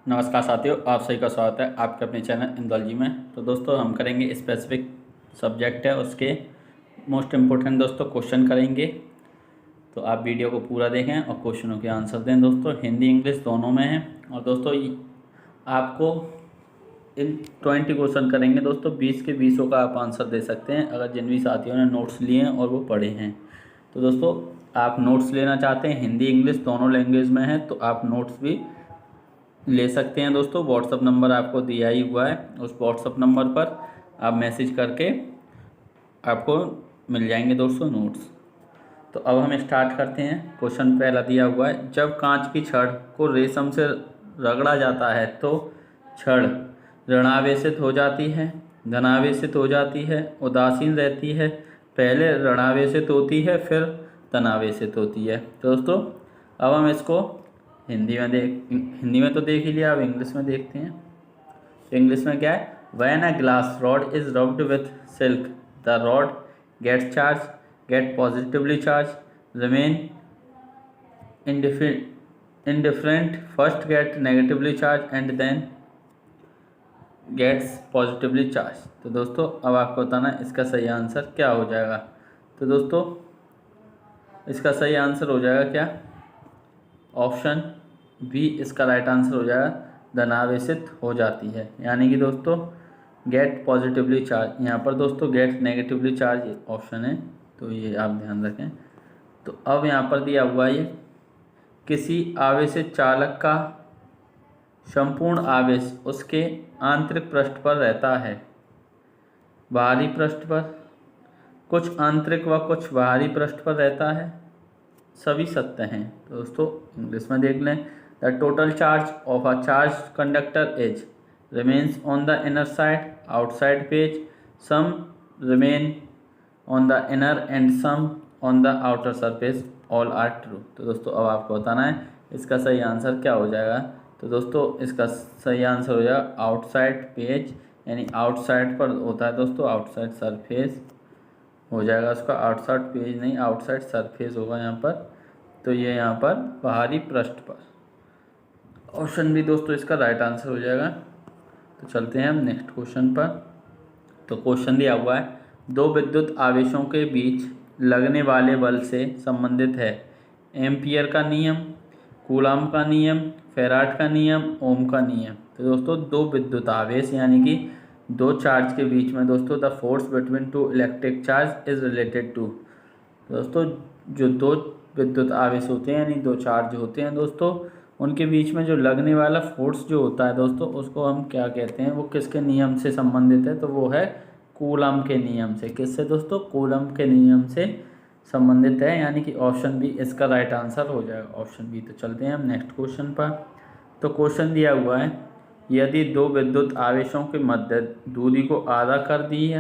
नमस्कार साथियों, आप सभी का स्वागत है आपके अपने चैनल इंदौलजी में। तो दोस्तों हम करेंगे स्पेसिफिक सब्जेक्ट है उसके मोस्ट इम्पोर्टेंट दोस्तों क्वेश्चन करेंगे। तो आप वीडियो को पूरा देखें और क्वेश्चनों के आंसर दें दोस्तों। हिंदी इंग्लिश दोनों में है। और दोस्तों आपको इन 20 क्वेश्चन करेंगे दोस्तों। 20 के 20 का आप आंसर दे सकते हैं अगर जिन भी साथियों ने नोट्स लिए हैं और वो पढ़े हैं। तो दोस्तों आप नोट्स लेना चाहते हैं, हिंदी इंग्लिश दोनों लैंग्वेज में है, तो आप नोट्स भी ले सकते हैं दोस्तों। व्हाट्सअप नंबर आपको दिया ही हुआ है, उस व्हाट्सअप नंबर पर आप मैसेज करके आपको मिल जाएंगे दोस्तों नोट्स। तो अब हम स्टार्ट करते हैं। क्वेश्चन पहला दिया हुआ है, जब कांच की छड़ को रेशम से रगड़ा जाता है तो छड़ ऋणावेशित हो जाती है, धनावेशित हो जाती है, उदासीन रहती है, पहले ऋणावेशित होती है फिर धनावेशित होती है। तो दोस्तों अब हम इसको हिंदी में तो देख ही लिया, अब इंग्लिश में देखते हैं। इंग्लिश में क्या है, when a glass rod is rubbed with silk the rod get charge, get positively charge, remain indifferent, first get negatively charged and then gets positively charged। तो दोस्तों अब आपको बताना है इसका सही आंसर क्या हो जाएगा। तो दोस्तों इसका सही आंसर हो जाएगा क्या, ऑप्शन बी इसका राइट आंसर हो जाएगा, धनावेशित हो जाती है। यानी कि दोस्तों गेट पॉजिटिवली चार्ज, यहाँ पर दोस्तों गेट नेगेटिवली चार्ज ऑप्शन है, तो ये आप ध्यान रखें। तो अब यहाँ पर दिया हुआ है, किसी आवेशित चालक का संपूर्ण आवेश उसके आंतरिक पृष्ठ पर रहता है, बाहरी पृष्ठ पर, कुछ आंतरिक व कुछ बाहरी पृष्ठ पर रहता है, सभी सत्य हैं। तो दोस्तों इंग्लिश में देख लें, the total charge of a charge conductor is remains on the inner side outside page, some remain on the inner and some on the outer surface, all are true. तो दोस्तों अब आपको बताना है इसका सही आंसर क्या हो जाएगा। तो दोस्तों इसका सही आंसर हो जाएगा आउटसाइड पेज, यानी आउटसाइड पर होता है दोस्तों, आउटसाइड सरफेस हो जाएगा उसका, आउटसाइड पेज नहीं आउटसाइड सरफेस होगा यहाँ पर। तो ये यहाँ पर बाहरी पृष्ठ पर, ऑप्शन भी दोस्तों इसका राइट आंसर हो जाएगा। तो चलते हैं हम नेक्स्ट क्वेश्चन पर। तो क्वेश्चन दिया हुआ है, दो विद्युत आवेशों के बीच लगने वाले बल से संबंधित है एम्पियर का नियम, कूलाम का नियम, फेराड का नियम, ओम का नियम। तो दोस्तों दो विद्युत आवेश यानी कि दो चार्ज के बीच में दोस्तों the force between two electric charge is related to. दोस्तों जो दो विद्युत आवेश होते हैं यानी दो चार्ज होते हैं दोस्तों, उनके बीच में जो लगने वाला फोर्स जो होता है दोस्तों उसको हम क्या कहते हैं, वो किसके नियम से संबंधित है, तो वो है कूलम के नियम से। किससे दोस्तों, कूलम के नियम से संबंधित है, यानी कि ऑप्शन बी इसका राइट आंसर हो जाएगा, ऑप्शन बी। तो चलते हैं हम नेक्स्ट क्वेश्चन पर। तो क्वेश्चन दिया हुआ है, यदि दो विद्युत आवेशों के मध्य दूरी को आधा कर दी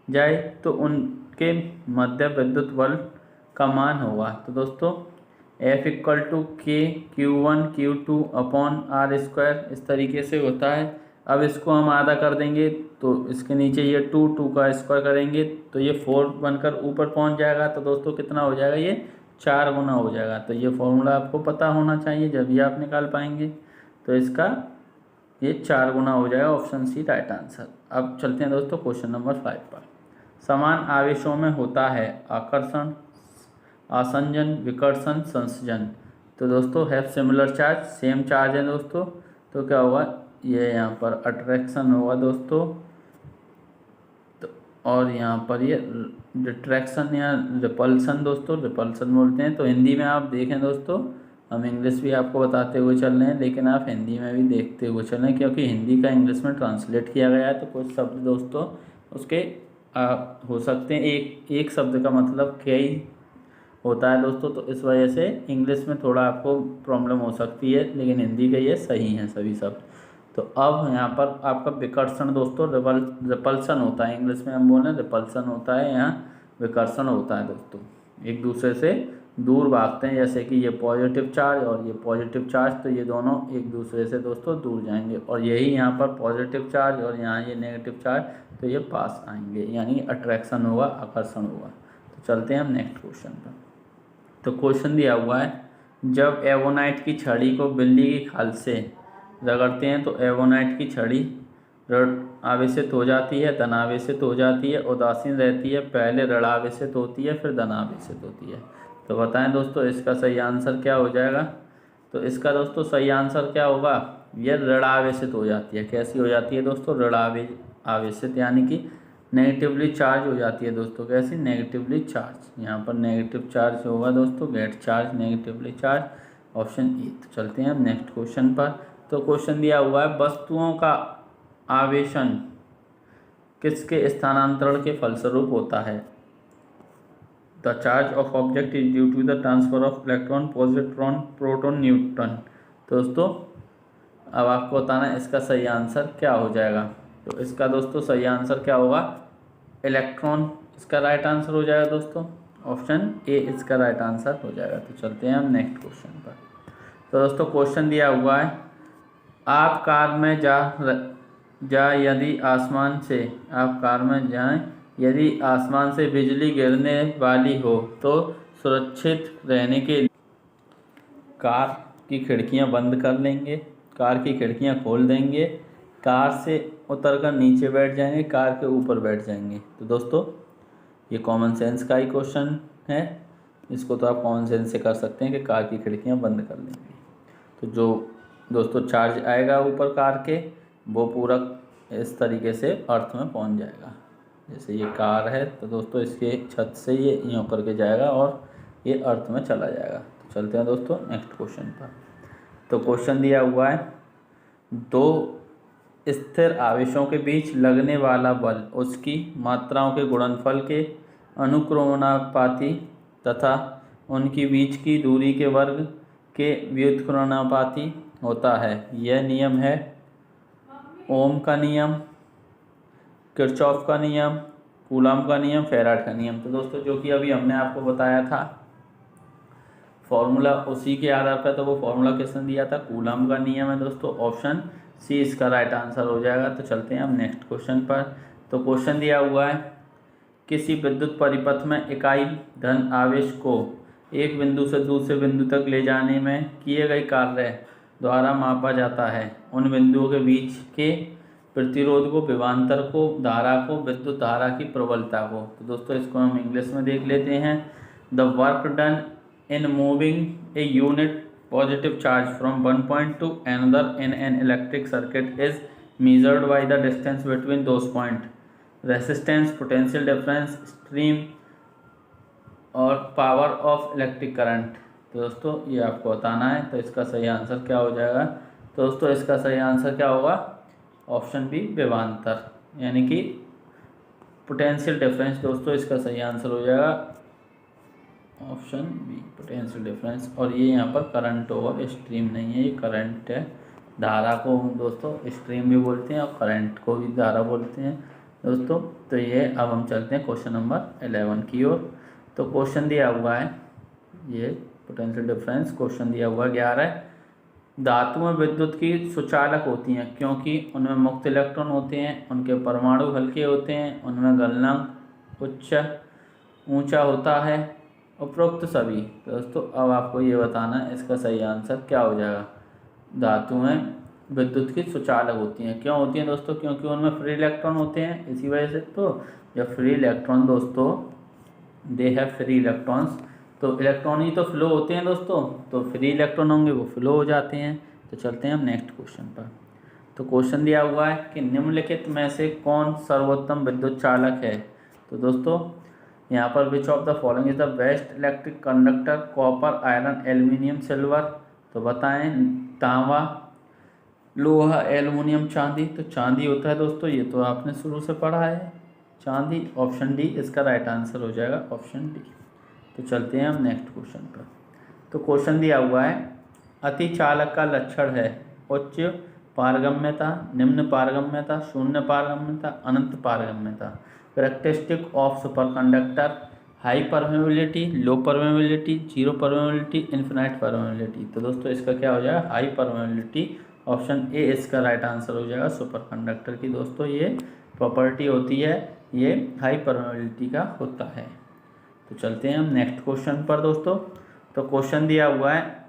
जाए तो उनके मध्य विद्युत बल का मान होगा। तो दोस्तों F इक्वल टू के Q1 Q2 upon are square इस तरीके से होता है। अब इसको हम आधा कर देंगे तो इसके नीचे ये 2 का स्क्वायर करेंगे तो ये 4 बनकर ऊपर पहुंच जाएगा। तो दोस्तों कितना हो जाएगा, ये 4 गुना हो जाएगा। तो ये फॉर्मूला आपको पता होना चाहिए जब ये आप निकाल पाएंगे। तो इसका ये 4 गुना हो जाएगा, ऑप्शन सी राइट आंसर। अब चलते हैं दोस्तों क्वेश्चन नंबर 5 पर। समान आवेशों में होता है आकर्षण, आसंजन, विकर्षण, संसर्जन। तो दोस्तों have similar charge, same charge है दोस्तों, तो क्या होगा, ये यहाँ पर अट्रैक्शन होगा दोस्तों, तो और यहाँ पर ये डिट्रैक्शन या रिपल्सन दोस्तों, रिपल्सन बोलते हैं। तो हिंदी में आप देखें दोस्तों, हम इंग्लिश भी आपको बताते हुए चल रहे हैं लेकिन आप हिंदी में भी देखते हुए चल रहे हैं क्योंकि हिंदी का इंग्लिश में ट्रांसलेट किया गया है। तो कुछ शब्द दोस्तों उसके हो सकते हैं, एक शब्द का मतलब कई होता है दोस्तों, तो इस वजह से इंग्लिश में थोड़ा आपको प्रॉब्लम हो सकती है लेकिन हिंदी के ये सही हैं सभी शब्द। तो अब यहाँ पर आपका विकर्षण दोस्तों रिपल्सन होता है, इंग्लिश में हम बोल रहे हैं रिपल्सन होता है, यहाँ विकर्षण होता है दोस्तों, एक दूसरे से दूर भागते हैं। जैसे कि ये पॉजिटिव चार्ज और ये पॉजिटिव चार्ज, तो ये दोनों एक दूसरे से दोस्तों दूर जाएंगे, और यही यहाँ पर पॉजिटिव चार्ज और यहाँ ये नेगेटिव चार्ज, तो ये पास आएंगे, यानी अट्रैक्शन होगा, आकर्षण होगा। तो चलते हैं हम नेक्स्ट क्वेश्चन पर। तो क्वेश्चन दिया हुआ है, जब एवोनाइट की छड़ी को बिल्ली की खाल से रगड़ते हैं तो एवोनाइट की छड़ी आवेशित हो जाती है, धनावेशित हो जाती है, उदासीन रहती है, पहले ऋणावेशित होती है फिर धनावेशित होती है। तो बताएं दोस्तों इसका सही आंसर क्या हो जाएगा। तो इसका दोस्तों सही आंसर क्या होगा, ये ऋणावेशित हो जाती है। कैसी हो जाती है दोस्तों, आवेशित यानी कि नेगेटिवली चार्ज हो जाती है दोस्तों। कैसी, नेगेटिवली चार्ज। यहाँ पर नेगेटिव चार्ज होगा दोस्तों, gate charge, negatively charge, option A. तो चलते हैं हम नेक्स्ट क्वेश्चन पर। तो क्वेश्चन दिया हुआ है वस्तुओं का आवेशन किसके स्थानांतरण के फलस्वरूप होता है। The charge of object is due to the transfer of electron, positron, proton, neutron. तो दोस्तों अब आपको बताना है इसका सही आंसर क्या हो जाएगा। तो इसका दोस्तों सही आंसर क्या होगा, इलेक्ट्रॉन इसका राइट आंसर हो जाएगा दोस्तों, ऑप्शन ए इसका राइट आंसर हो जाएगा। तो चलते हैं हम नेक्स्ट क्वेश्चन पर। तो दोस्तों क्वेश्चन दिया हुआ है, आप कार में जाए यदि आसमान से, आप कार में जाएं यदि आसमान से बिजली गिरने वाली हो तो सुरक्षित रहने के लिए कार की खिड़कियां बंद कर लेंगे, कार की खिड़कियां खोल देंगे, कार से उतरकर नीचे बैठ जाएंगे, कार के ऊपर बैठ जाएंगे। तो दोस्तों ये कॉमन सेंस का ही क्वेश्चन है, इसको तो आप कॉमन सेंस से कर सकते हैं कि कार की खिड़कियां बंद कर लेंगे। तो जो दोस्तों चार्ज आएगा ऊपर कार के, वो पूरा इस तरीके से अर्थ में पहुंच जाएगा। जैसे ये कार है तो दोस्तों इसके छत से ये यूँ करके जाएगा और ये अर्थ में चला जाएगा। तो चलते हैं दोस्तों नेक्स्ट क्वेश्चन पर। तो क्वेश्चन दिया हुआ है, दो स्थिर आवेशों के बीच लगने वाला बल उसकी मात्राओं के गुणनफल के अनुक्रमणानुपाती तथा उनकी बीच की दूरी के वर्ग के व्युत्क्रमणानुपाती होता है। यह नियम है ओम का नियम, किरचॉफ का नियम, कूलॉम का नियम, फेराड का नियम। तो दोस्तों जो कि अभी हमने आपको बताया था फॉर्मूला, उसी के आधार पर तो वो फॉर्मूला किसने दिया था, कूलॉम का नियम है दोस्तों, ऑप्शन सी इसका राइट आंसर हो जाएगा। तो चलते हैं हम नेक्स्ट क्वेश्चन पर। तो क्वेश्चन दिया हुआ है, किसी विद्युत परिपथ में इकाई धन आवेश को एक बिंदु से दूसरे बिंदु तक ले जाने में किए गए कार्य द्वारा मापा जाता है। उन बिंदुओं के बीच के प्रतिरोध को, विभवांतर को, धारा को, विद्युत धारा की प्रबलता को। तो दोस्तों इसको हम इंग्लिश में देख लेते हैं। The work done in moving a unit positive charge from one point to another in an electric circuit is measured by the distance between those points, resistance, potential difference, stream और power of electric current। तो दोस्तों ये आपको बताना है। तो इसका सही आंसर क्या हो जाएगा। तो दोस्तों इसका सही आंसर क्या होगा, ऑप्शन बी विभवांतर यानी कि पोटेंशियल डिफरेंस। दोस्तों इसका सही आंसर हो जाएगा ऑप्शन बी पोटेंशियल डिफरेंस। और ये यहाँ पर करंट होगा, स्ट्रीम नहीं है, ये करंट है। धारा को दोस्तों स्ट्रीम भी बोलते हैं और करंट को भी धारा बोलते हैं दोस्तों। तो ये अब हम चलते हैं क्वेश्चन नंबर 11 की ओर। तो क्वेश्चन दिया हुआ है, ये पोटेंशियल डिफरेंस क्वेश्चन दिया हुआ 11। धातु में विद्युत की सुचालक होती हैं क्योंकि उनमें मुक्त इलेक्ट्रॉन होते हैं, उनके परमाणु हल्के होते हैं, उनमें गलनांक ऊंचा होता है, उपरोक्त सभी। तो दोस्तों अब आपको ये बताना है इसका सही आंसर क्या हो जाएगा। धातु में विद्युत की सुचालक होती हैं, क्यों होती हैं दोस्तों, क्योंकि उनमें फ्री इलेक्ट्रॉन होते हैं, इसी वजह से। तो जब फ्री इलेक्ट्रॉन दोस्तों दे हैव फ्री इलेक्ट्रॉन्स, तो इलेक्ट्रॉन ही तो फ्लो होते हैं दोस्तों, तो फ्री इलेक्ट्रॉन होंगे वो फ्लो हो जाते हैं। तो चलते हैं हम नेक्स्ट क्वेश्चन पर। तो क्वेश्चन दिया हुआ है कि निम्नलिखित में से कौन सर्वोत्तम विद्युत चालक है। तो दोस्तों यहाँ पर which of the following is the best electric conductor, copper, iron, aluminium, silver. तो बताएं, तांबा, लोहा, एल्युमिनियम, चांदी। तो चांदी होता है दोस्तों, ये तो आपने शुरू से पढ़ा है, चांदी। ऑप्शन डी इसका राइट आंसर हो जाएगा, ऑप्शन डी। तो चलते हैं हम नेक्स्ट क्वेश्चन पर। तो क्वेश्चन दिया हुआ है, अति चालक का लक्षण है उच्च पारगम्यता, निम्न पारगम्यता, शून्य पारगम्यता, अनंत पारगम्यता। Characteristic of super conductor, high permeability, low permeability, zero permeability, infinite permeability. तो दोस्तों इसका क्या हो जाएगा, हाई परमेबिलिटी, ऑप्शन ए इसका राइट आंसर हो जाएगा। सुपर कंडक्टर की दोस्तों ये प्रॉपर्टी होती है, ये हाई परमेबिलिटी का होता है। तो चलते हैं हम नेक्स्ट क्वेश्चन पर दोस्तों। तो क्वेश्चन दिया हुआ है,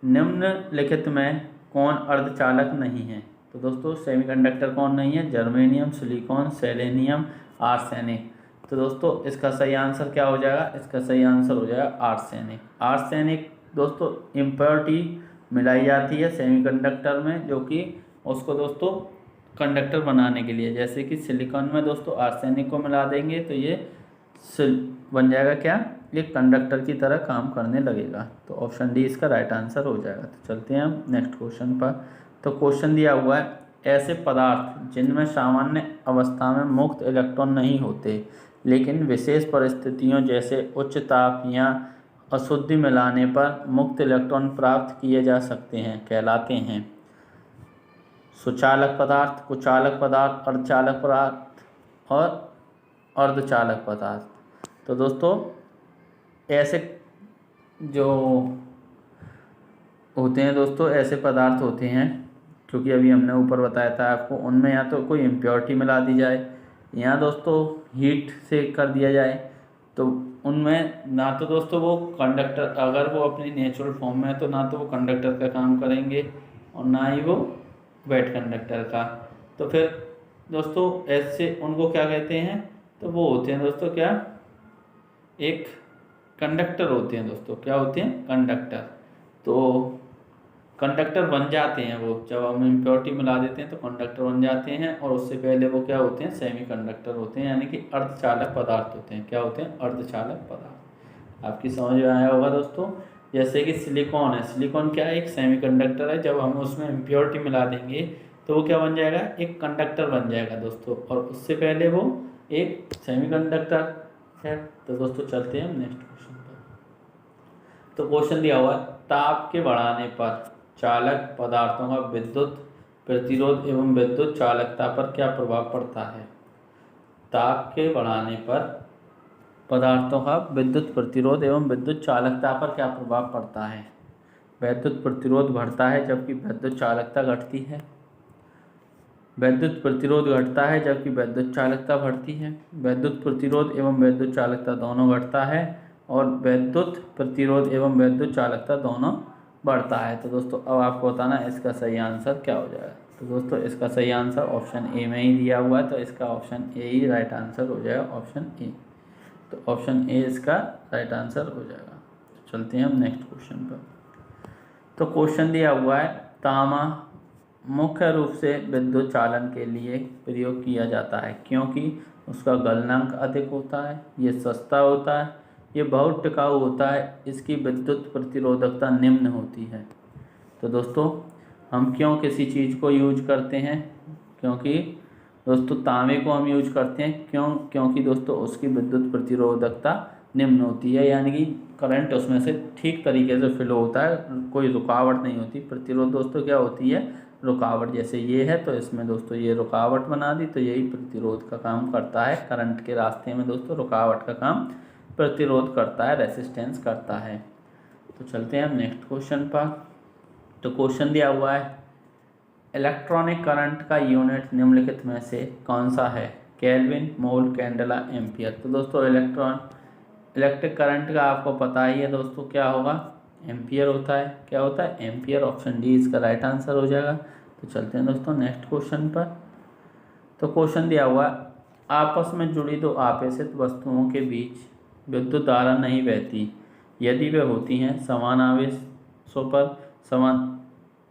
निम्नलिखित में कौन अर्धचालक नहीं है? तो दोस्तों सेमीकंडक्टर कौन नहीं है? Germanium, silicon, selenium, arsenic. तो दोस्तों इसका सही आंसर क्या हो जाएगा? इसका सही आंसर हो जाएगा आर्सेनिक। आर्सेनिक दोस्तों इम्प्योरिटी मिलाई जाती है सेमीकंडक्टर में, जो कि उसको दोस्तों कंडक्टर बनाने के लिए, जैसे कि सिलिकॉन में दोस्तों आर्सेनिक को मिला देंगे तो ये बन जाएगा क्या? ये कंडक्टर की तरह काम करने लगेगा। तो ऑप्शन डी इसका राइट आंसर हो जाएगा। तो चलते हैं हम नेक्स्ट क्वेश्चन पर। तो क्वेश्चन दिया हुआ है, ऐसे पदार्थ जिनमें सामान्य अवस्था में मुक्त इलेक्ट्रॉन नहीं होते लेकिन विशेष परिस्थितियों जैसे उच्च ताप या अशुद्धि मिलाने पर मुक्त इलेक्ट्रॉन प्राप्त किए जा सकते हैं, कहलाते हैं? सुचालक पदार्थ, कुचालक पदार्थ, अर्धचालक पदार्थ और अर्धचालक पदार्थ। तो दोस्तों ऐसे जो होते हैं दोस्तों, ऐसे पदार्थ होते हैं, क्योंकि अभी हमने ऊपर बताया था आपको, उनमें या तो कोई इम्प्योरिटी मिला दी जाए या दोस्तों हीट से कर दिया जाए, तो उनमें ना तो दोस्तों वो कंडक्टर, अगर वो अपनी नेचुरल फॉर्म में है तो ना तो वो कंडक्टर का काम करेंगे और ना ही वो वेट कंडक्टर का। तो फिर दोस्तों ऐसे उनको क्या कहते हैं? तो वो होते हैं दोस्तों क्या? एक कंडक्टर होते हैं दोस्तों। क्या होते हैं? कंडक्टर। तो कंडक्टर बन जाते हैं वो, जब हम इम्प्योरिटी मिला देते हैं तो कंडक्टर बन जाते हैं, और उससे पहले वो क्या होते हैं? सेमी कंडक्टर होते हैं, यानी कि अर्धचालक पदार्थ होते हैं। क्या होते हैं? अर्धचालक पदार्थ। आपकी समझ में आया होगा दोस्तों। जैसे कि सिलिकॉन है, सिलिकॉन क्या है? एक सेमीकंडक्टर है। जब हम उसमें इम्प्योरिटी मिला देंगे तो वो क्या बन जाएगा? एक कंडक्टर बन जाएगा दोस्तों, और उससे पहले वो एक सेमीकंडक्टर है। तो दोस्तों चलते हैं हम नेक्स्ट क्वेश्चन पर। तो क्वेश्चन दिया हुआ है, ताप के बढ़ाने पर चालक पदार्थों का विद्युत प्रतिरोध एवं विद्युत चालकता पर क्या प्रभाव पड़ता है? ताप के बढ़ाने पर पदार्थों का विद्युत प्रतिरोध एवं विद्युत चालकता पर क्या प्रभाव पड़ता है? विद्युत प्रतिरोध बढ़ता है जबकि विद्युत चालकता घटती है। विद्युत प्रतिरोध घटता है जबकि विद्युत चालकता बढ़ती है। विद्युत प्रतिरोध एवं विद्युत चालकता दोनों घटता है, और विद्युत प्रतिरोध एवं विद्युत चालकता दोनों बढ़ता है। तो दोस्तों अब आपको बताना है इसका सही आंसर क्या हो जाएगा। तो दोस्तों इसका सही आंसर ऑप्शन ए में ही दिया हुआ है, तो इसका option A he right answer हो जाएगा, ऑप्शन ए। तो ऑप्शन ए इसका राइट आंसर हो जाएगा। तो चलते हैं हम नेक्स्ट क्वेश्चन पर। तो क्वेश्चन दिया हुआ है, तांबा मुख्य रूप से विद्युत चालन के लिए प्रयोग किया जाता है क्योंकि उसका गलनांक अधिक होता है, ये सस्ता होता है, ये बहुत टिकाऊ होता है, इसकी विद्युत प्रतिरोधकता निम्न होती है। तो दोस्तों हम क्यों किसी चीज़ को यूज करते हैं? क्योंकि दोस्तों तांबे को हम यूज करते हैं क्योंकि दोस्तों उसकी विद्युत प्रतिरोधकता निम्न होती है, यानी कि करंट उसमें से ठीक तरीके से फ्लो होता है, कोई रुकावट नहीं होती। प्रतिरोध दोस्तों क्या होती है? रुकावट। जैसे ये है तो इसमें दोस्तों ये रुकावट बना दी, तो यही प्रतिरोध का काम करता है। करंट के रास्ते में दोस्तों रुकावट का काम प्रतिरोध करता है, रेसिस्टेंस करता है। तो चलते हैं हम नेक्स्ट क्वेश्चन पर। तो क्वेश्चन दिया हुआ है, इलेक्ट्रॉनिक करंट का यूनिट निम्नलिखित में से कौन सा है? केल्विन, मोल, कैंडेला, एम्पियर। तो दोस्तों इलेक्ट्रिक करंट का आपको पता ही है दोस्तों, क्या होगा? एम्पियर होता है। क्या होता है? एम्पियर। ऑप्शन डी इसका राइट आंसर हो जाएगा। तो चलते हैं दोस्तों नेक्स्ट क्वेश्चन पर। तो क्वेश्चन दिया हुआ है, आपस में जुड़ी दो आपेक्षित वस्तुओं के बीच विद्युत धारा नहीं बहती यदि वे होती हैं समान आवेशों पर, समान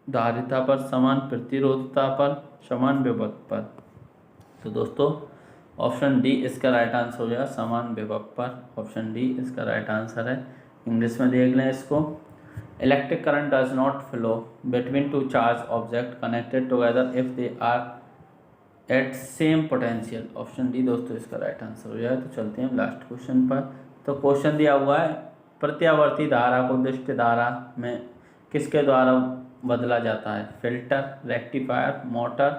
धारिता पर, समान प्रतिरोधता पर, समान विभव पर। तो दोस्तों ऑप्शन डी इसका राइट आंसर हो जाएगा, समान विभव पर। ऑप्शन डी इसका राइट आंसर है। इंग्लिश में देख लें इसको, electric current does not flow between two charge object connected together if they are at same potential. Option D दोस्तों इसका राइट आंसर हो जाए। तो चलते हैं लास्ट क्वेश्चन पर। तो क्वेश्चन दिया हुआ है, प्रत्यावर्ती धारा को दृष्ट धारा में किसके द्वारा बदला जाता है? Filter, rectifier, motor,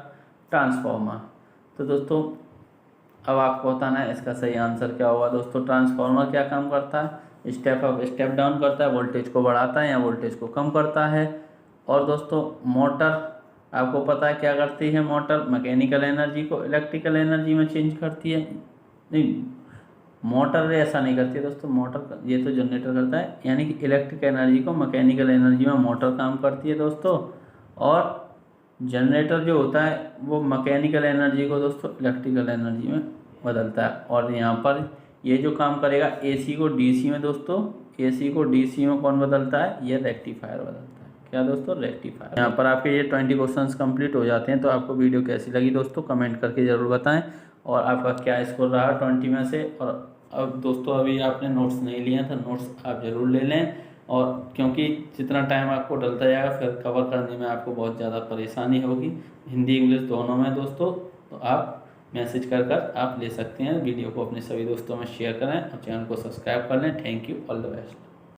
transformer. तो दोस्तों अब आपको बताना है इसका सही आंसर क्या होगा। दोस्तों ट्रांसफार्मर क्या काम करता है? स्टेप अप स्टेप डाउन करता है, वोल्टेज को बढ़ाता है या वोल्टेज को कम करता है। और दोस्तों मोटर आपको पता है क्या करती है? मोटर मैकेनिकल एनर्जी को इलेक्ट्रिकल एनर्जी में चेंज करती है। नहीं, मोटर ऐसा नहीं करती है दोस्तों। मोटर ये तो जनरेटर करता है, यानी कि इलेक्ट्रिक एनर्जी को मैकेनिकल एनर्जी में मोटर काम करती है दोस्तों। और जनरेटर जो होता है वो मैकेनिकल एनर्जी को दोस्तों इलेक्ट्रिकल एनर्जी में बदलता है। और यहाँ पर ये जो काम करेगा एसी को डीसी में दोस्तों, एसी को डीसी में कौन बदलता है, ये रेक्टिफायर बदलता है। क्या दोस्तों, रेक्टिफायर। यहाँ पर आपके ये 20 क्वेश्चंस कंप्लीट हो जाते हैं। तो आपको वीडियो कैसी लगी दोस्तों कमेंट करके ज़रूर बताएं, और आपका क्या स्कोर रहा 20 में से। और अब दोस्तों अभी आपने नोट्स नहीं लिए हैं तो नोट्स आप ज़रूर ले लें, और क्योंकि जितना टाइम आपको डलता जाएगा फिर कवर करने में आपको बहुत ज़्यादा परेशानी होगी, हिंदी इंग्लिश दोनों में दोस्तों। तो आप मैसेज कर आप ले सकते हैं। वीडियो को अपने सभी दोस्तों में शेयर करें और चैनल को सब्सक्राइब कर लें। Thank you, all the best.